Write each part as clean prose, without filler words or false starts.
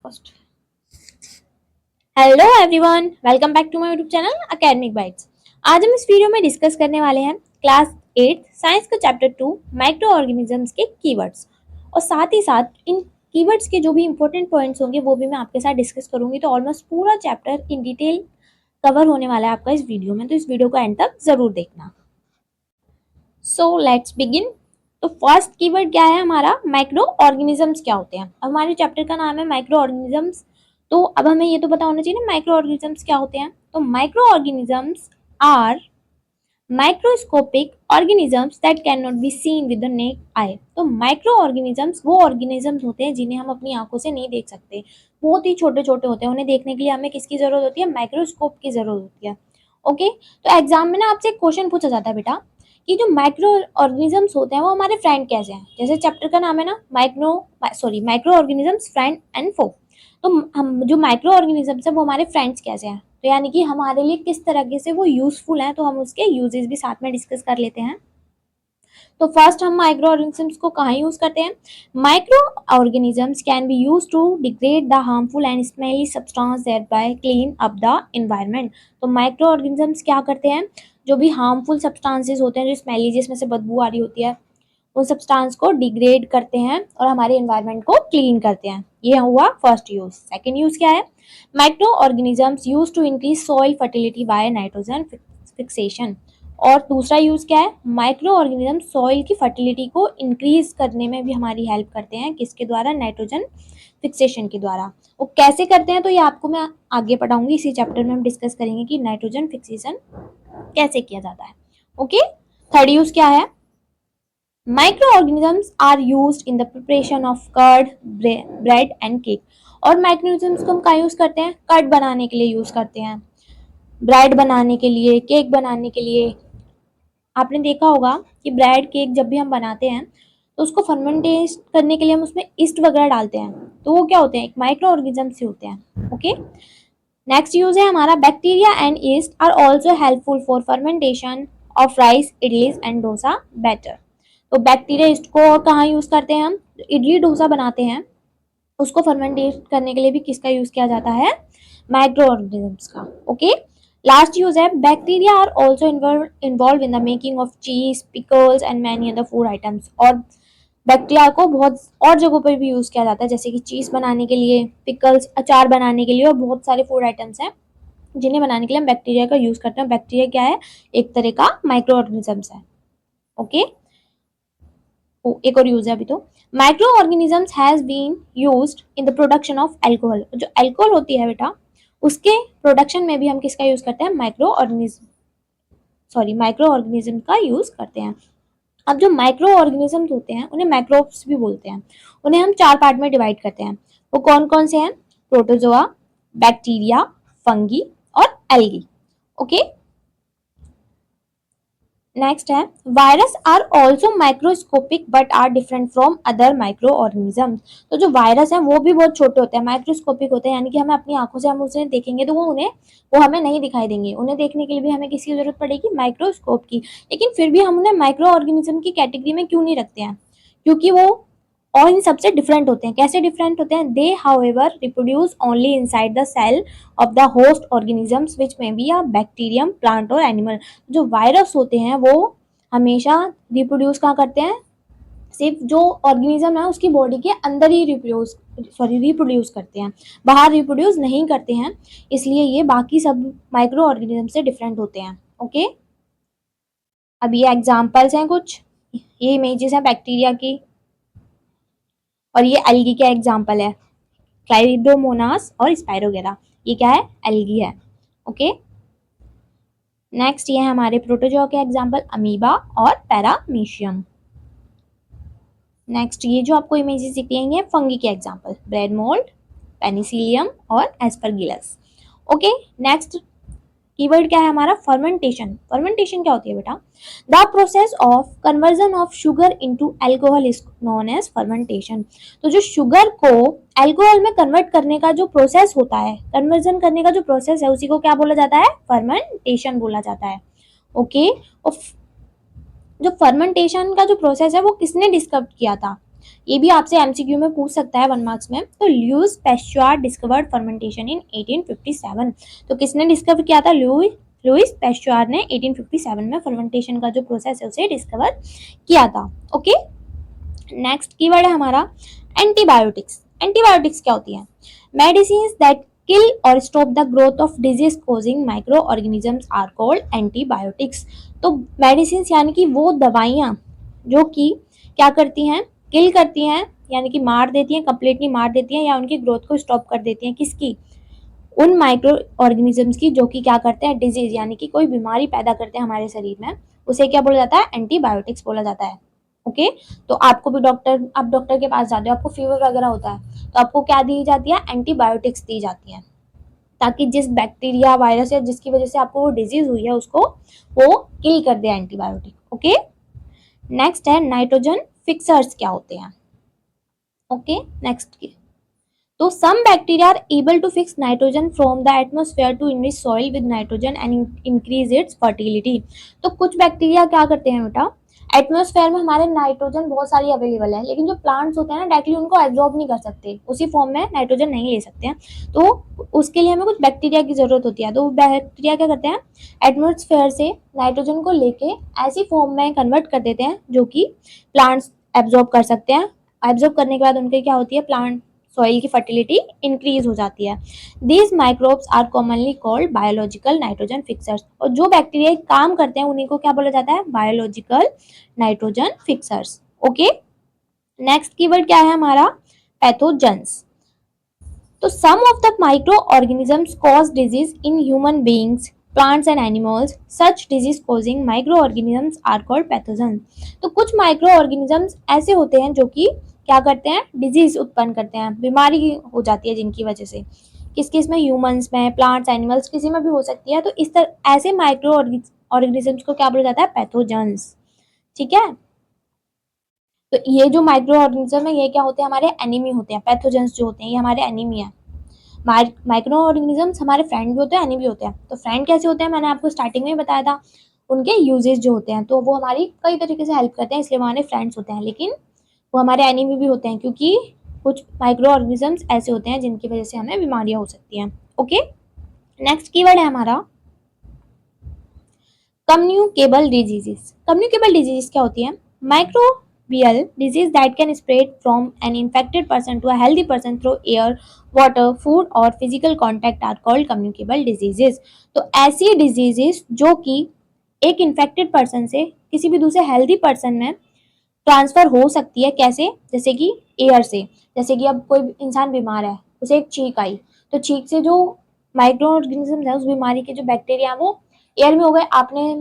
First. Hello everyone, welcome back to my YouTube channel academic bytes. आज हम इस video में डिस्कस करने वाले हैं क्लास 8 साइंस का चैप्टर 2 माइक्रो ऑर्गेनिजम्स के कीवर्ड्स, और साथ ही साथ इन कीवर्ड्स के जो भी इंपॉर्टेंट पॉइंट्स होंगे वो भी मैं आपके साथ डिस्कस करूंगी। तो ऑलमोस्ट पूरा चैप्टर इन डिटेल कवर होने वाला है आपका इस वीडियो में, तो इस वीडियो को एंड तक जरूर देखना। So let's begin. तो फर्स्ट कीवर्ड क्या है हमारा, माइक्रो ऑर्गेनिजम्स क्या होते हैं। अब हमारे चैप्टर का नाम है माइक्रो ऑर्गेनिजम्स, तो अब हमें ये तो पता होना चाहिए ना माइक्रो ऑर्गेनिजम्स क्या होते हैं। तो micro organisms are microscopic organisms that can not be seen with the naked eye. तो माइक्रो ऑर्गेनिजम्स वो ऑर्गेनिजम्स होते हैं जिन्हें हम अपनी आंखों से नहीं देख सकते, बहुत ही छोटे छोटे होते हैं। उन्हें देखने के लिए हमें किसकी जरूरत होती है, माइक्रोस्कोप की जरूरत होती है। ओके, तो एग्जाम में ना आपसे एक क्वेश्चन पूछा जाता है बेटा कि जो माइक्रो ऑर्गेनिजम्स होते हैं वो हमारे फ्रेंड कैसे हैं। जैसे चैप्टर का नाम है ना माइक्रो ऑर्गेनिजम्स फ्रेंड एंड फो। तो हम जो माइक्रो ऑर्गेनिजम्स है वो हमारे फ्रेंड्स कैसे हैं, तो यानी कि हमारे लिए किस तरीके से वो यूजफुल हैं, तो हम उसके यूजेस भी साथ में डिस्कस कर लेते हैं। तो फर्स्ट हम माइक्रो ऑर्गेनिजम्स को कहाँ यूज करते हैं। Microorganisms can be use to degrade the harmful and smelly substance that by clean up the environment. तो माइक्रो ऑर्गेनिजम्स क्या करते हैं, जो भी हार्मफुल सब्सटेंसेस होते हैं, जो स्मेली जिसमें से बदबू आ रही होती है, उन सब्सटेंस को डिग्रेड करते हैं और हमारे एनवायरनमेंट को क्लीन करते हैं। ये हुआ फर्स्ट यूज। सेकंड यूज क्या है, micro organisms use to increase soil fertility by nitrogen fixation. और दूसरा यूज क्या है, माइक्रो ऑर्गेनिज्म सॉइल की फर्टिलिटी को इंक्रीज करने में भी हमारी हेल्प करते हैं, किसके द्वारा, नाइट्रोजन फिक्सेशन के द्वारा। वो कैसे करते हैं तो ये आपको मैं आगे पढ़ाऊंगी, इसी चैप्टर में हम डिस्कस करेंगे कि नाइट्रोजन फिक्सेशन कैसे किया जाता है। ओके, थर्ड यूज क्या है, micro organisms are use in the preparation of curd, bread and cake. और माइक्रोनिज्म्स को हम कहाँ यूज करते हैं, कर्ड बनाने के लिए यूज करते हैं, ब्रेड बनाने के लिए, केक बनाने के लिए। आपने देखा होगा कि ब्रेड केक जब भी हम बनाते हैं तो उसको फर्मेंटेट करने के लिए हम उसमें ईस्ट वगैरह डालते हैं, तो वो क्या होते हैं, एक माइक्रो ऑर्गेनिज्म से होते हैं। ओके, नेक्स्ट यूज है हमारा, bacteria and yeast are also helpful for fermentation of rice, idlis and dosa batter. तो बैक्टीरिया ईस्ट को और कहाँ यूज करते हैं हम, इडली डोसा बनाते हैं उसको फर्मेंटेट करने के लिए भी किसका यूज किया जाता है, माइक्रो ऑर्गेनिजम्स का। ओके, लास्ट यूज है, bacteria are also involve in the making of cheese, pickles and many other food items. और बैक्टीरिया को बहुत और जगहों पर भी यूज किया जाता है, जैसे कि चीज बनाने के लिए, पिकल्स अचार बनाने के लिए, और बहुत सारे फूड आइटम्स हैं जिन्हें बनाने के लिए हम बैक्टीरिया का यूज करते हैं। बैक्टीरिया क्या है, एक तरह का माइक्रो ऑर्गेनिजम्स है। ओके, एक और यूज है अभी। तो microorganisms has been used in the production of alcohol. जो अल्कोहल होती है बेटा, उसके प्रोडक्शन में भी हम किसका यूज करते हैं, माइक्रो ऑर्गेनिज्म का यूज करते हैं। अब जो माइक्रो ऑर्गेनिजम्स होते हैं उन्हें माइक्रोब्स भी बोलते हैं। उन्हें हम चार पार्ट में डिवाइड करते हैं। वो कौन कौन से हैं, प्रोटोजोआ, बैक्टीरिया, फंगी और एल्गी। ओके, नेक्स्ट है, virus are also microscopic but are different from other microorganisms. तो जो वायरस है वो भी बहुत छोटे होते हैं, माइक्रोस्कोपिक होते हैं, यानी कि हमें अपनी आंखों से हम उसे देखेंगे तो वो हमें नहीं दिखाई देंगे। उन्हें देखने के लिए भी हमें किसकी जरूरत पड़ेगी, माइक्रोस्कोप की। लेकिन फिर भी हम उन्हें माइक्रो ऑर्गेनिज्म की कैटेगरी में क्यों नहीं रखते हैं, क्योंकि वो और इन सबसे डिफरेंट होते हैं। कैसे डिफरेंट होते हैं, they however reproduce only inside the cell of the host organisms which may be a bacterium, plant और एनिमल। जो वायरस होते हैं वो हमेशा रिप्रोड्यूस कहाँ करते हैं, सिर्फ जो ऑर्गेनिज्म है उसकी बॉडी के अंदर ही रिप्रोड्यूस करते हैं, बाहर रिप्रोड्यूस नहीं करते हैं। इसलिए ये बाकी सब माइक्रो ऑर्गेनिज्म से डिफरेंट होते हैं। ओके, अब ये एग्जांपल्स हैं कुछ, ये इमेजेस हैं बैक्टीरिया की, और ये एल्गी का एग्जांपल है, क्लाइडोमोनास और स्पाइरोगेरा। ये क्या है, एल्गी है। ओके, नेक्स्ट ये है हमारे प्रोटोजोआ के एग्जांपल, अमीबा और पैरामीशियम। नेक्स्ट ये जो आपको इमेजेस दिख रही हैं फंगी के एग्जांपल, ब्रेड मोल्ड, पेनिसिलियम और एस्परगिलस। ओके, नेक्स्ट कीवर्ड क्या है हमारा, फर्मेंटेशन। फर्मेंटेशन क्या होती है बेटा, the process of conversion of sugar into alcohol is known as fermentation. तो जो शुगर को अल्कोहल में कन्वर्ट करने का जो प्रोसेस होता है, कन्वर्जन करने का जो प्रोसेस है, उसी को क्या बोला जाता है, फर्मेंटेशन बोला जाता है। ओके, जो फर्मेंटेशन का जो प्रोसेस है वो किसने डिस्कवर किया था, ये भी आपसे एमसीक्यू में पूछ सकता है 1 मार्क्स में। तो लुईस पैस्चर डिस्कवर्ड फर्मेंटेशन इन 1857। तो किसने डिस्कवर किया था? लुईस पैस्चर ने 1857 में फर्मेंटेशन का जो प्रोसेस है उसे डिस्कवर किया था। ओके, नेक्स्ट कीवर्ड है हमारा एंटीबायोटिक्स। एंटीबायोटिक्स क्या होती है? Medicine that kill or stop the growth of disease causing micro organisms are called antibiotics. तो मेडिसिन यानी कि वो दवाइयाँ जो कि क्या करती हैं? किल करती हैं, यानी कि मार देती हैं, कंप्लीटली मार देती हैं या उनकी ग्रोथ को स्टॉप कर देती हैं। किसकी? उन माइक्रो ऑर्गेनिजम्स की जो कि क्या करते हैं? डिजीज यानी कि कोई बीमारी पैदा करते हैं हमारे शरीर में, उसे क्या बोला जाता है? एंटीबायोटिक्स बोला जाता है। ओके, तो आपको भी आप डॉक्टर के पास जाते हो, आपको फीवर वगैरह होता है तो आपको क्या दी जाती है? एंटीबायोटिक्स दी जाती है, ताकि जिस बैक्टीरिया वायरस या जिसकी वजह से आपको वो डिजीज हुई है उसको वो किल कर दे एंटीबायोटिक। ओके, नेक्स्ट है नाइट्रोजन फिक्सर्स क्या होते हैं? ओके, नेक्स्ट की तो some bacteria are able to fix nitrogen from the atmosphere to enrich soil with nitrogen and increase its fertility। तो कुछ बैक्टीरिया क्या करते हैं बेटा? एटमोस्फेयर में हमारे नाइट्रोजन बहुत सारी अवेलेबल है, लेकिन जो प्लांट्स होते हैं ना डायरेक्टली उनको एब्जॉर्ब नहीं कर सकते, उसी फॉर्म में नाइट्रोजन नहीं ले सकते हैं। तो उसके लिए हमें कुछ बैक्टीरिया की जरूरत होती है। तो बैक्टीरिया क्या करते हैं? एटमोस्फेयर से नाइट्रोजन को लेके ऐसी फॉर्म में कन्वर्ट कर देते हैं जो कि प्लांट्स एब्जॉर्ब कर सकते हैं। एब्जॉर्ब करने के बाद उनके क्या होती है? प्लांट सॉइल की फर्टिलिटी इंक्रीज हो जाती है। These microbes are commonly called biological nitrogen fixers. और जो बैक्टीरिया काम करते हैं उन्हीं को क्या बोला जाता है? Biological nitrogen fixers. Okay, next keyword क्या है हमारा? पैथोजेंस। तो some of the micro organisms cause disease in human beings, plants and animals. Such disease causing micro organisms are called pathogen. तो कुछ माइक्रो ऑर्गेनिजम्स ऐसे होते हैं जो कि क्या करते हैं? डिजीज उत्पन्न करते हैं, बीमारी हो जाती है जिनकी वजह से। किस किस में? ह्यूमंस में, प्लांट्स, एनिमल्स, किसी में भी हो सकती है। तो इस तरह ऐसे माइक्रो ऑर्गेनिजम्स को क्या बोला जाता है? पैथोजेंस। ठीक है, तो ये जो माइक्रो ऑर्गेनिज्म है ये क्या होते हैं? हमारे एनिमी होते हैं। पैथोजेंस जो होते हैं ये हमारे एनिमी है। माइक्रो ऑर्गेनिजम्स हमारे फ्रेंड भी होते हैं, एनिमी भी होते हैं। तो फ्रेंड कैसे होते हैं? मैंने आपको स्टार्टिंग में ही बताया था। उनके यूजेस जो होते हैं तो वो हमारी कई तरीके से हेल्प करते हैं, इसलिए हमारे फ्रेंड्स होते हैं। लेकिन वो हमारे एनिमी भी होते हैं क्योंकि कुछ माइक्रो ऑर्गेनिजम्स ऐसे होते हैं जिनकी वजह से हमें बीमारियां हो सकती हैं। ओके, नेक्स्ट कीवर्ड है हमारा कम्युनिकेबल डिजीजेस। कम्युनिकेबल डिजीजेस क्या होती है? Microbial disease that can spread from an infected person to a healthy person through air, water, food और physical contact are called communicable diseases. तो ऐसी डिजीजेस जो कि एक इन्फेक्टेड पर्सन से किसी भी दूसरे हेल्दी पर्सन में ट्रांसफर हो सकती है। कैसे? जैसे कि एयर से। जैसे कि अब कोई इंसान बीमार है, उसे एक छींक आई, तो छींक से जो माइक्रो ऑर्गेनिज्म है उस बीमारी के जो बैक्टीरिया वो एयर में हो गए, आपने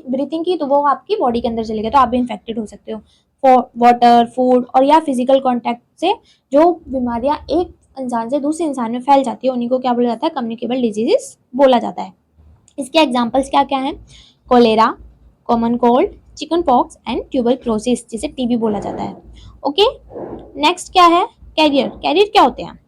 ब्रीथिंग की तो वो आपकी बॉडी के अंदर चले गए, तो आप भी इन्फेक्टेड हो सकते हो। वाटर, फूड और या फिजिकल कॉन्टैक्ट से जो बीमारियां एक इंसान से दूसरे इंसान में फैल जाती है उन्हीं को क्या बोला जाता है? कम्युनिकेबल डिजीजेस बोला जाता है। इसके एग्जाम्पल्स क्या क्या हैं? Cholera, common cold, chickenpox and tuberculosis, जिसे टीबी बोला जाता है। ओके, नेक्स्ट क्या है? कैरियर। कैरियर क्या होते हैं?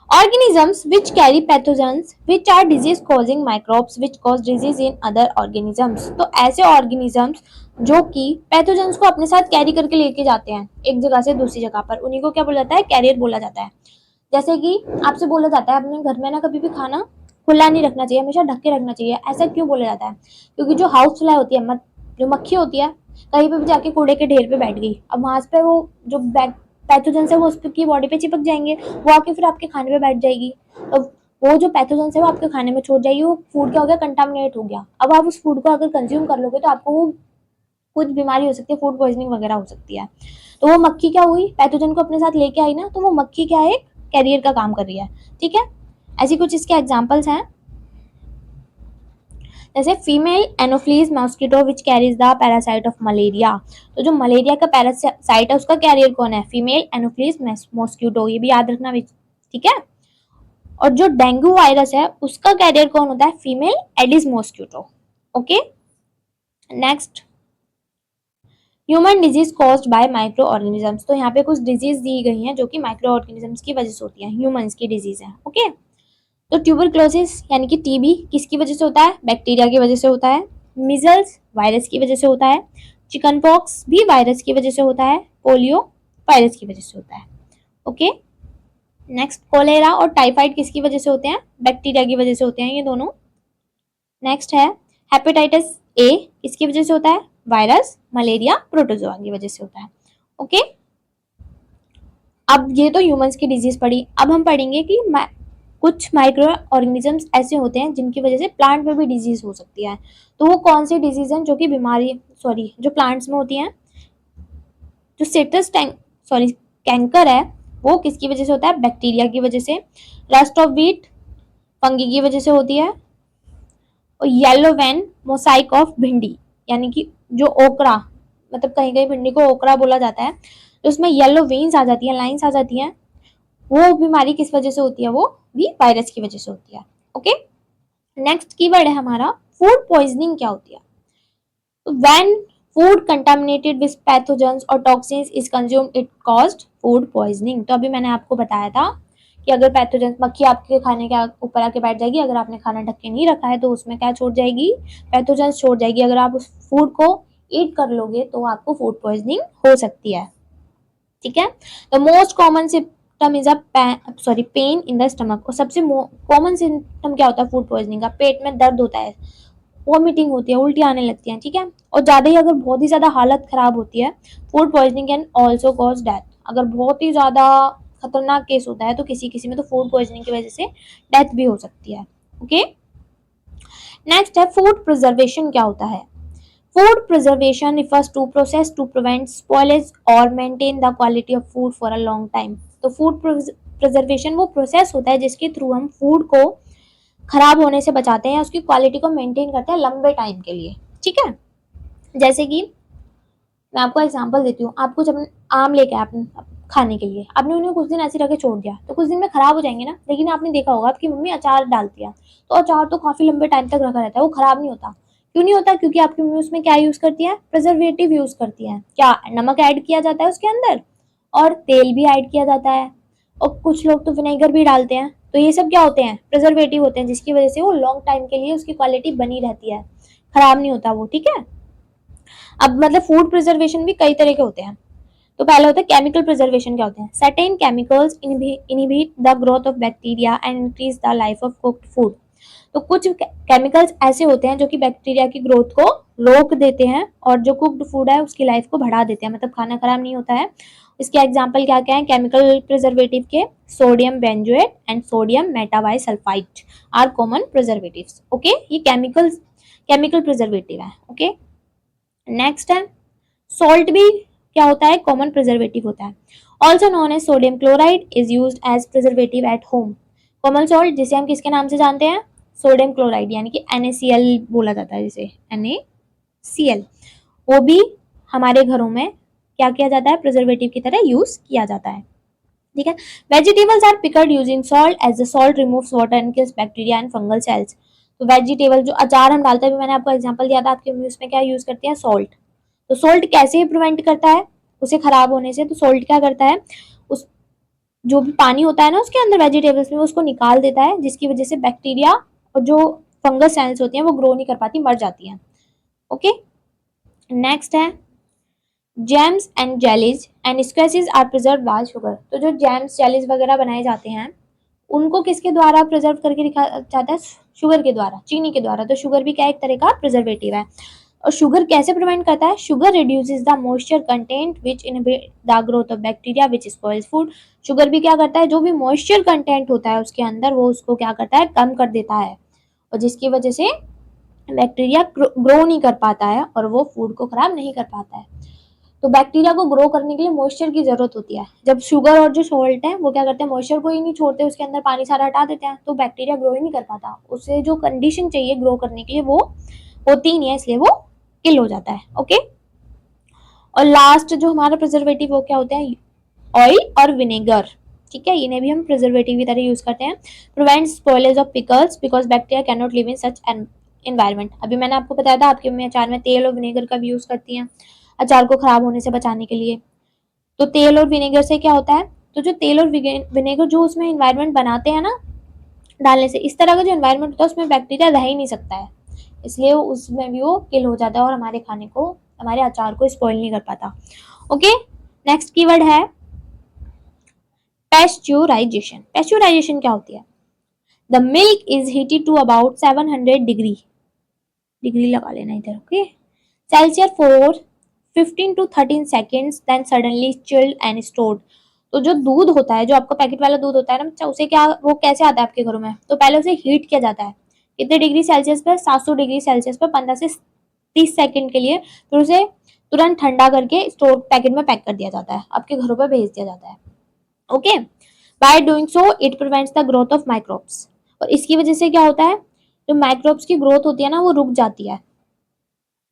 Organisms which carry pathogens which are disease causing microbes which cause disease in other organisms। तो ऐसे organisms जो कि पैथोजेंस को अपने साथ कैरी करके लेके जाते हैं एक जगह से दूसरी जगह पर, उन्हीं को क्या बोला जाता है? कैरियर बोला जाता है। जैसे कि आपसे बोला जाता है अपने घर में ना कभी भी खाना खुला नहीं रखना चाहिए, हमेशा ढक के रखना चाहिए। ऐसा क्यों बोला जाता है? क्योंकि जो हाउस फ्लाई होती है, जो मक्खी होती है, कहीं पे भी जाके कूड़े के ढेर पे बैठ गई, अब वहां पे वो जो पैथोजेंस है वो उसकी बॉडी पे चिपक जाएंगे, वो आके फिर आपके खाने पे बैठ जाएगी। तो वो जो पैथोजेंस है वो आपके खाने में छोड़ जाएगी, वो फूड क्या हो गया? कंटामिनेट हो गया। अब आप उस फूड को अगर कंज्यूम कर लोगे तो आपको वो कुछ बीमारी हो सकती है, फूड पॉइजनिंग वगैरह हो सकती है। तो वो मक्खी क्या हुई? पैथोजन को अपने साथ लेके आई ना, तो वो मक्खी क्या है? कैरियर का काम कर रही है। ठीक है, ऐसी कुछ इसके एग्जांपल्स हैं। जैसे female Anopheles mosquito which carries the parasite of malaria. तो जो मलेरिया का पैरासाइट है उसका कैरियर कौन है? फीमेल एनोफ्लीज मॉस्किटो, ये भी याद रखना। ठीक है, और जो डेंगू वायरस है उसका कैरियर कौन होता है? Female Aedes mosquito. Okay, next human disease caused by micro organisms. तो यहाँ पे कुछ डिजीज दी गई हैं जो कि माइक्रो ऑर्गेनिजम्स की वजह से होती है, ह्यूमंस की डिजीज है। ओके, तो ट्यूबरक्लोसिस यानी कि टीबी किसकी वजह से होता है? बैक्टीरिया की वजह से होता है। मिजल्स वायरस की वजह से होता है। चिकन पॉक्स भी वायरस की वजह से होता है, पोलियो वायरस की वजह से होता है। ओके, नेक्स्ट कोलेरा और टाइफाइड किसकी वजह से होते हैं? बैक्टीरिया की वजह से होते हैं ये दोनों। नेक्स्ट है हेपेटाइटिस ए, किसकी वजह से होता है? वायरस, मलेरिया, प्रोटोजोआ की वजह से होता है। ओके, अब ये तो ह्यूमंस की डिजीज पड़ी, अब हम पढ़ेंगे कि कुछ माइक्रो ऑर्गेनिजम्स ऐसे होते हैं जिनकी वजह से प्लांट में भी डिजीज हो सकती है। तो वो कौन सी डिजीज हैं जो कि बीमारी जो प्लांट्स में होती हैं? जो सिट्रस कैंकर है वो किसकी वजह से होता है? बैक्टीरिया की वजह से। रस्ट ऑफ व्हीट फंगी की वजह से होती है। और येलो वेन मोसाइक ऑफ भिंडी, यानी कि जो ओकरा, मतलब कहीं कहीं भिंडी को ओकरा बोला जाता है, तो उसमें येलो वेन्स आ जाती हैं, लाइंस आ जाती हैं, वो बीमारी किस वजह से होती है? वो भी वायरस की वजह से होती है। ओके, नेक्स्ट कीवर्ड है हमारा फूड पॉइजनिंग क्या होती है? When food contaminated with pathogens और toxins is consumed it caused food poisoning. तो अभी मैंने आपको बताया था कि अगर पैथोजेंस, मक्खी आपके खाने के ऊपर आके बैठ जाएगी, अगर आपने खाना ढक के नहीं रखा है तो उसमें क्या छोड़ जाएगी? पैथोजेंस छोड़ जाएगी। अगर आप उस फूड को ईट कर लोगे तो आपको फूड पॉइजनिंग हो सकती है। ठीक है, the most common symptom is pain in the stomach. और सबसे कॉमन सिम्टम क्या होता है फूड पॉइजनिंग का? पेट में दर्द होता है, वॉमिटिंग होती है, उल्टी आने लगती है। ठीक है, और ज्यादा ही अगर बहुत ही ज्यादा हालत खराब होती है, food poisoning can also cause death. अगर बहुत ही ज्यादा खतरनाक केस होता है तो किसी किसी में तो फूड पॉइजनिंग की वजह से डेथ भी हो सकती है। ओके, नेक्स्ट है फूड प्रिजर्वेशन क्या होता है? Food preservation refers to process to prevent spoilage or maintain the quality of food for a long time। तो फूड प्रिजर्वेशन वो प्रोसेस होता है जिसके थ्रू हम फूड को खराब होने से बचाते हैं, उसकी क्वालिटी को मेंटेन करते हैं लंबे टाइम के लिए। ठीक है, जैसे कि मैं आपको एग्जांपल देती हूँ। आप कुछ अपने आम लेके आए आपने खाने के लिए, आपने उन्हें कुछ दिन ऐसे रख के छोड़ दिया तो कुछ दिन में खराब हो जाएंगे ना। लेकिन आपने देखा होगा आपकी मम्मी अचार डालती है तो अचार तो काफी लंबे टाइम तक रखा रहता है, वो खराब नहीं होता। क्यों नहीं होता? क्योंकि आपकी मम्मी उसमें क्या यूज करती है? प्रिजर्वेटिव यूज करती है। क्या नमक ऐड किया जाता है उसके अंदर, और तेल भी ऐड किया जाता है, और कुछ लोग तो विनेगर भी डालते हैं। तो ये सब क्या होते हैं? प्रिजर्वेटिव होते हैं, जिसकी वजह से वो लॉन्ग टाइम के लिए उसकी क्वालिटी बनी रहती है, खराब नहीं होता वो। ठीक है, अब मतलब फूड प्रिजर्वेशन भी कई तरह के होते हैं। तो पहला होता है केमिकल प्रिजर्वेशन। क्या होते हैं? Certain chemicals inhibit the growth of bacteria and increase the life of cooked food. तो कुछ केमिकल्स ऐसे होते हैं जो कि बैक्टीरिया की ग्रोथ को रोक देते हैं और जो कुक्ड फूड है उसकी लाइफ को बढ़ा देते हैं, मतलब खाना खराब नहीं होता है। इसके एग्जाम्पल क्या क्या है केमिकल प्रिजर्वेटिव के? Sodium benzoate and sodium metabisulphite are common preservatives. Okay, ये केमिकल प्रिजर्वेटिव है। ओके, नेक्स्ट है सॉल्ट भी क्या होता है? कॉमन प्रिजर्वेटिव होता है। Also known as sodium chloride is used as preservative at home. Common salt जिसे हम किसके नाम से जानते हैं? सोडियम क्लोराइड, यानी कि NaCl बोला जाता है जिसे, NaCl, वो भी हमारे घरों में क्या किया जाता है? प्रिजर्वेटिव की तरह यूज किया जाता है। ठीक है, vegetables are pickled using salt as the salt removes water and kills bacteria and fungal cells. तो वेजिटेबल जो अचार हम डालते हैं, मैंने आपको एग्जांपल दिया था, आपकी मम्मी उसमें क्या यूज करती है? सॉल्ट। तो सोल्ट कैसे प्रिवेंट करता है उसे खराब होने से? तो सोल्ट क्या करता है? उस जो भी पानी होता है ना उसके अंदर वेजिटेबल्स में, उसको निकाल देता है, जिसकी वजह से बैक्टीरिया और जो फंगस सेल्स होती हैं वो ग्रो नहीं कर पाती, मर जाती हैं। ओके, नेक्स्ट है jams and jellies and squashes are preserve by sugar. तो जो जैम्स जेलीज वगैरह बनाए जाते हैं उनको किसके द्वारा प्रिजर्व करके रखा जाता है? शुगर के द्वारा, चीनी के द्वारा। तो शुगर भी क्या एक तरह का प्रिजर्वेटिव है। और शुगर कैसे प्रिवेंट करता है? Sugar reduces the moisture content which inhibit the growth of bacteria which spoils food. Sugar भी क्या करता है? जो भी मॉइस्चर कंटेंट होता है उसके अंदर वो उसको क्या करता है? कम कर देता है, और जिसकी वजह से बैक्टीरिया ग्रो नहीं कर पाता है और वो फूड को खराब नहीं कर पाता है। तो बैक्टीरिया को ग्रो करने के लिए मॉइस्चर की जरूरत होती है। जब शुगर और जो सॉल्ट है वो क्या करते हैं? मॉइस्चर को ही नहीं छोड़ते, उसके अंदर पानी सारा हटा देते हैं, तो बैक्टीरिया ग्रो ही नहीं कर पाता। उसे जो कंडीशन चाहिए ग्रो करने के लिए वो होती ही नहीं है, इसलिए वो किल हो जाता है। ओके, और लास्ट जो हमारा प्रिजर्वेटिव वो क्या होता है? ऑयल और विनेगर। ठीक है, इन्हें भी हम प्रिजर्वेटिव की तरह यूज करते हैं। Prevent spoilage of pickles because bacteria can not live in such an environment. अभी मैंने आपको बताया था आपकी मम्मी अचार में तेल और विनेगर का भी यूज करती हैं अचार को खराब होने से बचाने के लिए। तो तेल और विनेगर से क्या होता है? तो जो तेल और विनेगर जो उसमें एनवायरमेंट बनाते हैं ना डालने से, इस तरह का जो एनवायरमेंट होता है उसमें बैक्टीरिया रह ही नहीं सकता है, इसलिए उसमें भी वो किल हो जाता है और हमारे खाने को हमारे अचार को स्पॉइल नहीं कर पाता। ओके, नेक्स्ट कीवर्ड है पैस्चुराइजेशन। पैस्चुराइजेशन क्या होती है? The milk is heated to about 700 degree लगा लेना इधर, okay, Celsius for 15 to 13 seconds, then suddenly chilled and stored। तो जो दूध होता है, जो आपका पैकेट वाला दूध होता है ना बच्चा, उसे क्या, वो कैसे आता है आपके घरों में? तो पहले उसे हीट किया जाता है कितने डिग्री सेल्सियस पर? 700 डिग्री सेल्सियस पर 15 से 30 सेकंड के लिए। फिर उसे तुरंत ठंडा करके स्टोर पैकेट में पैक कर दिया जाता है, आपके घरों पर भेज दिया जाता है। Okay, by doing so it prevents the growth of microbes. और इसकी वजह से क्या होता है, जो माइक्रोब्स की ग्रोथ होती है ना वो रुक जाती है।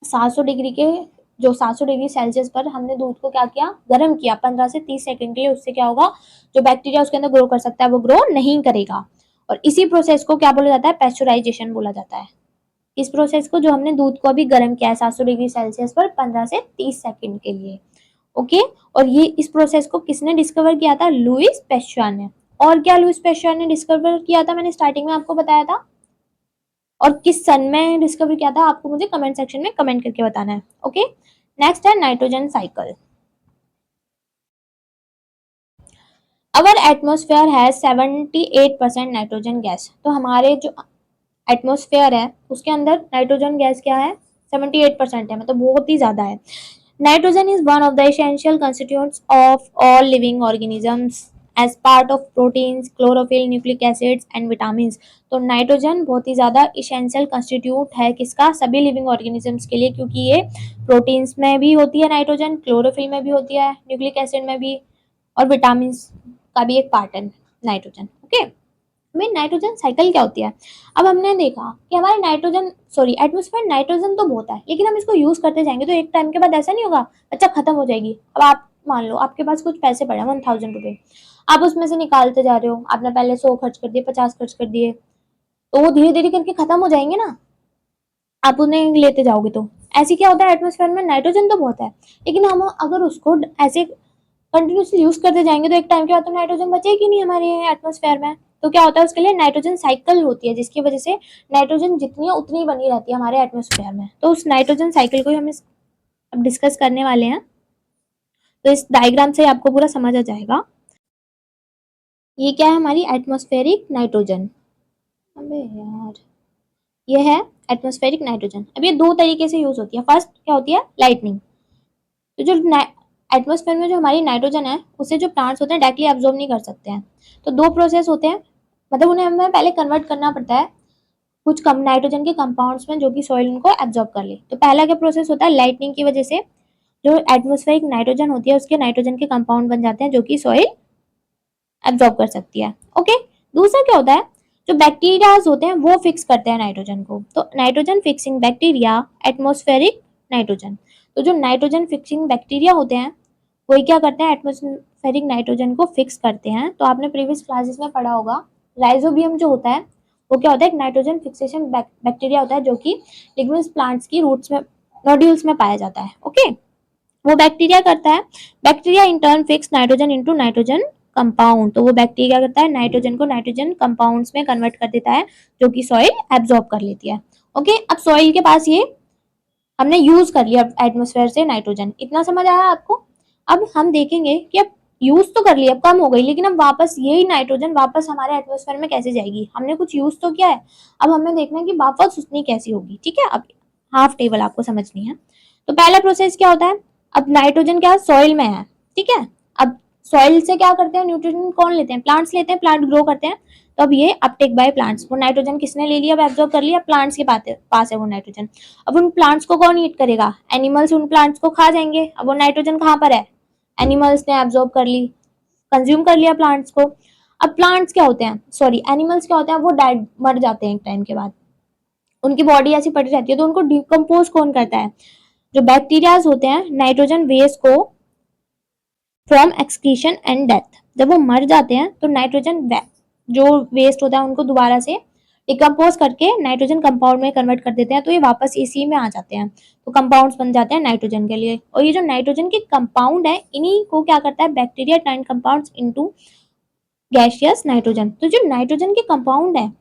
700 डिग्री के, जो 700 डिग्री सेल्सियस पर हमने दूध को क्या किया, गर्म किया 15 से 30 सेकंड के लिए। उससे क्या होगा, जो बैक्टीरिया उसके अंदर ग्रो कर सकता है वो ग्रो नहीं करेगा। और इसी प्रोसेस को क्या बोला जाता है? पैस्चुराइजेशन बोला जाता है। इस प्रोसेस को, जो हमने दूध को अभी गर्म किया है 700 डिग्री सेल्सियस पर 15 से 30 सेकंड के लिए। ओके, और ये इस प्रोसेस को किसने डिस्कवर किया था? लुइस पेस्चर ने। और क्या लुइस पेस्चर ने डिस्कवर किया था? मैंने स्टार्टिंग में आपको बताया था। और किस सन में डिस्कवर किया था, आपको मुझे कमेंट सेक्शन में कमेंट करके बताना है। ओके, नेक्स्ट है नाइट्रोजन साइकिल। अवर एटमोस्फेयर है 78% नाइट्रोजन गैस। तो हमारे जो एटमोस्फेयर है उसके अंदर नाइट्रोजन गैस क्या है? 78% है, मतलब बहुत ही ज्यादा है। Nitrogen is one of the essential constituents of all living organisms as part of proteins, chlorophyll, nucleic acids and vitamin. तो नाइट्रोजन बहुत ही ज्यादा एसेंशियल कंस्टिट्यूट है किसका? सभी लिविंग ऑर्गेनिजम्स के लिए, क्योंकि ये प्रोटीन्स में भी होती है नाइट्रोजन, क्लोरोफिल में भी होती है, न्यूक्लिक एसिड में भी, और विटामिन का भी एक पार्ट है नाइट्रोजन। ओके, में नाइट्रोजन साइकिल क्या होती है? अब हमने देखा कि हमारे नाइट्रोजन, सॉरी, एटमॉस्फेयर नाइट्रोजन तो बहुत है, लेकिन हम इसको यूज करते जाएंगे तो एक टाइम के बाद ऐसा नहीं होगा अच्छा खत्म हो जाएगी। अब आप मान लो आपके पास कुछ पैसे पड़े 1000 रुपए, आप उसमें से निकालते जा रहे हो, आपने पहले 100 खर्च कर दिए, 50 खर्च कर दिए, तो वो धीरे धीरे करके खत्म हो जाएंगे ना, आप उन्हें लेते जाओगे तो। ऐसे क्या होता है, एटमॉस्फेयर में नाइट्रोजन तो बहुत है, लेकिन हम अगर उसको ऐसे कंटिन्यूसली यूज करते जाएंगे तो एक टाइम के बाद तो नाइट्रोजन बचेगी नहीं हमारे एटमॉस्फेयर में। तो क्या होता है, उसके लिए नाइट्रोजन साइकिल होती है, जिसकी वजह से नाइट्रोजन जितनी है उतनी बनी रहती है हमारे एटमॉस्फेयर में। तो उस नाइट्रोजन साइकिल को हम अब डिस्कस करने वाले हैं। तो इस डायग्राम से आपको पूरा समझ आ जाएगा। ये क्या है, हमारी एटमॉस्फेरिक नाइट्रोजन। अबे यार, ये है एटमॉस्फेरिक नाइट्रोजन। अब ये दो तरीके से यूज होती है। फर्स्ट क्या होती है, लाइटनिंग। तो जो एटमॉस्फेयर में जो हमारी नाइट्रोजन है उसे जो प्लांट्स होते हैं डायरेक्टली एब्जॉर्ब नहीं कर सकते हैं। तो दो प्रोसेस होते हैं, मतलब उन्हें हमें पहले कन्वर्ट करना पड़ता है कुछ कम नाइट्रोजन के कंपाउंड्स में, जो कि सॉइल उनको एब्जॉर्ब कर ले। तो पहला क्या प्रोसेस होता है, लाइटनिंग की वजह से जो एटमॉस्फेरिक नाइट्रोजन होती है उसके नाइट्रोजन के कंपाउंड बन जाते हैं जो कि सॉइल एब्जॉर्ब कर सकती है। ओके, दूसरा क्या होता है, जो बैक्टीरियाज होते हैं वो फिक्स करते हैं नाइट्रोजन को। तो nitrogen fixing bacteria, atmospheric nitrogen. तो जो नाइट्रोजन फिक्सिंग बैक्टीरिया होते हैं वही क्या करते हैं, एटमॉस्फेरिक नाइट्रोजन को फिक्स करते हैं। तो आपने प्रीवियस क्लासेस में पढ़ा होगा, राइजोबियम जो होता है वो क्या होता है, एक नाइट्रोजन फिक्सेशन बैक्टीरिया होता है जो कि लिग्निन प्लांट्स की रूट्स में, नोड्यूल्स में पाया जाता है। ओके, वो बैक्टीरिया करता है, bacteria in turn fix nitrogen into nitrogen compound. तो वो बैक्टीरिया करता है नाइट्रोजन को नाइट्रोजन कंपाउंड्स में कन्वर्ट कर देता है जो कि सॉइल एब्जॉर्ब कर लेती है। ओके, अब सॉइल के पास ये हमने यूज कर लिया एटमॉस्फेयर से नाइट्रोजन, इतना समझ आया आपको? अब हम देखेंगे कि अब यूज तो कर लिया, अब कम हो गई, लेकिन अब वापस यही नाइट्रोजन वापस हमारे एटमॉस्फेयर में कैसे जाएगी? हमने कुछ यूज तो किया है, अब हमें देखना है कि वापस उतनी कैसी होगी। ठीक है, अब हाफ टेबल आपको समझनी है। तो पहला प्रोसेस क्या होता है, अब नाइट्रोजन क्या सॉइल में है, ठीक है, अब सॉइल से क्या करते हैं, न्यूट्रिशन कौन लेते हैं, प्लांट्स लेते हैं, प्लांट ग्रो करते हैं। तो अब ये अपटेक बाय प्लांट्स, वो नाइट्रोजन किसने ले लिया, अब एब्जॉर्ब कर लिया, प्लांट्स के पास है वो नाइट्रोजन। अब उन प्लांट्स को कौन ईट करेगा, एनिमल्स उन प्लांट्स को खा जाएंगे। अब वो नाइट्रोजन कहाँ पर है, एनिमल्स ने एब्जॉर्ब कर ली, कंज्यूम कर लिया प्लांट्स को। अब प्लांट्स क्या होते हैं, सॉरी एनिमल्स क्या होते हैं, वो डेड मर जाते हैं एक टाइम के बाद, उनकी बॉडी ऐसी पड़ी रहती है। तो उनको डिकम्पोज कौन करता है, जो बैक्टीरियाज होते हैं, नाइट्रोजन वेस्ट को फ्रॉम एक्सक्रीशन एंड डेथ। जब वो मर जाते हैं तो नाइट्रोजन जो वेस्ट होता है उनको दोबारा से डिकम्पोज करके नाइट्रोजन कंपाउंड में कन्वर्ट कर देते हैं। तो ये वापस इसी में आ जाते हैं, तो कंपाउंड्स बन जाते हैं नाइट्रोजन के लिए। और ये जो नाइट्रोजन के कंपाउंड है इन्हीं को क्या करता है, bacteria turn compounds into gaseous nitrogen. तो जो नाइट्रोजन के कंपाउंड है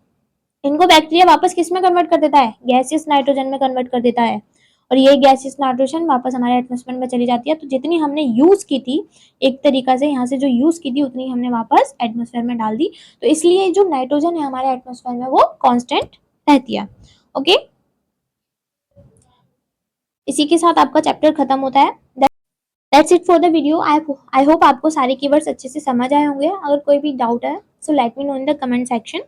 इनको बैक्टीरिया वापस किस में कन्वर्ट कर देता है, गैसियस नाइट्रोजन में कन्वर्ट कर देता है। और ये गैसियस नाइट्रोजन वापस हमारे एटमॉस्फेयर में चली जाती है। तो जितनी हमने यूज की थी एक तरीका से यहाँ से जो यूज की थी उतनी हमने वापस एटमॉस्फेयर में डाल दी। तो इसलिए जो नाइट्रोजन है हमारे एटमॉस्फेयर में वो कांस्टेंट रहती है। ओके, इसी के साथ आपका चैप्टर खत्म होता है। That's it for the video. I hope आपको सारे कीवर्ड्स अच्छे से समझ आए होंगे। अगर कोई भी डाउट है so let me know in the comment section.